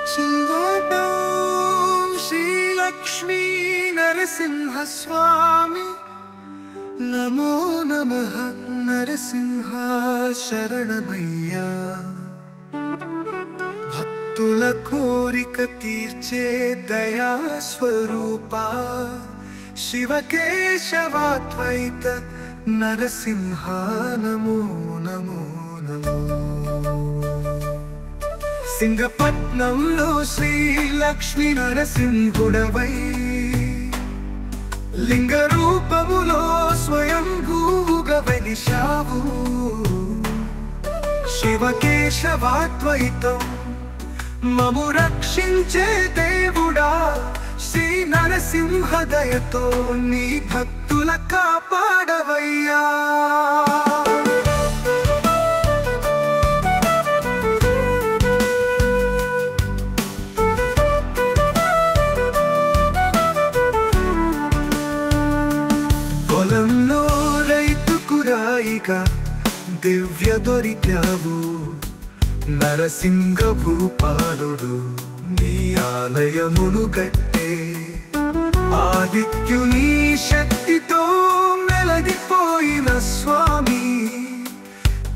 శ్రీవాటం శ్రీ లక్ష్మీ నరసింహ స్వామి నమో నమః నరసింహ శరణమయ్యా భక్తుల కోరిక తీర్చే దయా స్వరూప శివకేశవాద్వైత నరసింహ నమో నమో నమో సింగపట్నంలో శ్రీ లక్ష్మీ నరసింహుడవై లింగ రూపములో స్వయంభూగా వెలిశావు శివకేశవాద్వైతం మము రక్షించే దేవుడా శ్రీ నరసింహ దయతో నీ భక్తుల కాపాడవయ్యా పొలంలో రైతుకు రాయిగా దివ్య దొరికావు నరసింహ భూపాలుడు నీ ఆలయమును కట్టే ఆదిత్యుని శక్తితో మెలగిపోయిన స్వామి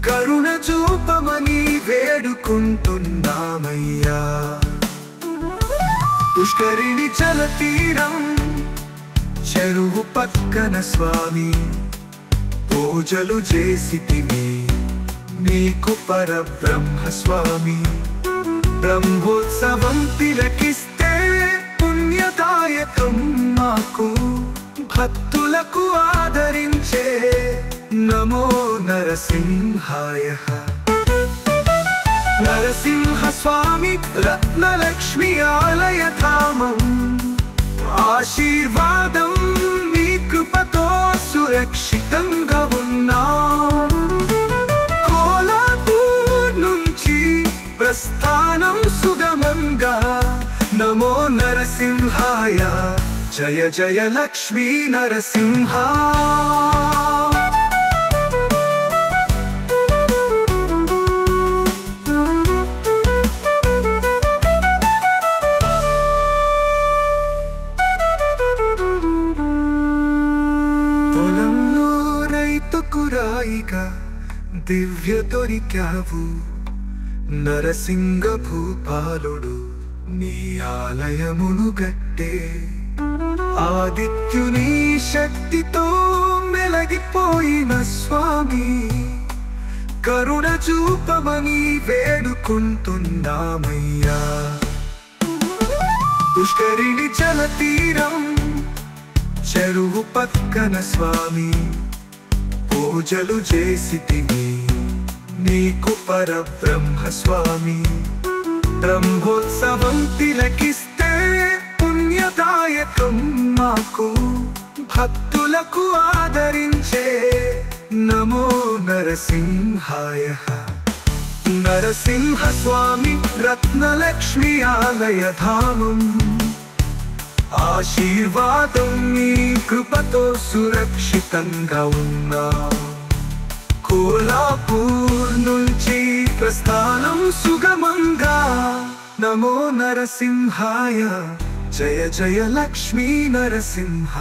కరుణ చూపమని వేడుకుంటున్నామయ్యా పుష్కరిణి జలతీరం చెరువు పక్కన స్వామి పూజలు చేసితివి నీకు పరబ్రహ్మ స్వామి బ్రహ్మోత్సవం తిలకిస్తే పుణ్యదాయకం మాకు భక్తులకు ఆదరించే నమో నరసింహాయ నరసింహ స్వామి రత్నలక్ష్మి ఆలయ ధామం ఆశీర్వాదం నీ కృపతో సురక్షితంగా ఉన్నాం కోలాపూర్ నుంచి ప్రస్థానం సుగమంగా నమో నరసింహాయ జయ జయ లక్ష్మీ నరసింహ పొలంలో రైతుకు రాయిగా దివ్య దొరికావు నరసింహ భూపాలుడు నీ ఆలయమును గట్టే ఆదిత్యుని శక్తితో మెలగిపోయిన స్వామి కరుణ చూపమని వేడుకుంటున్నామయ్యా పుష్కరిణి జలతీరం చెరువు పక్కన స్వామి పూజలు చేసితివి నీకు పరబ్రహ్మ స్వామి బ్రహ్మోత్సవం తిలకిస్తే పుణ్యదాయకం మాకు భక్తులకు ఆదరించే నమో నరసింహాయ నరసింహ స్వామి రత్నలక్ష్మి ఆలయ ధామం ఆశీర్వాదం నీ కృపతో సురక్షితంగా ఉన్నా కోలాపూర్ నుంచి ప్రస్థానం సుగమంగా నమో నరసింహాయ జయ జయ లక్ష్మీ నరసింహ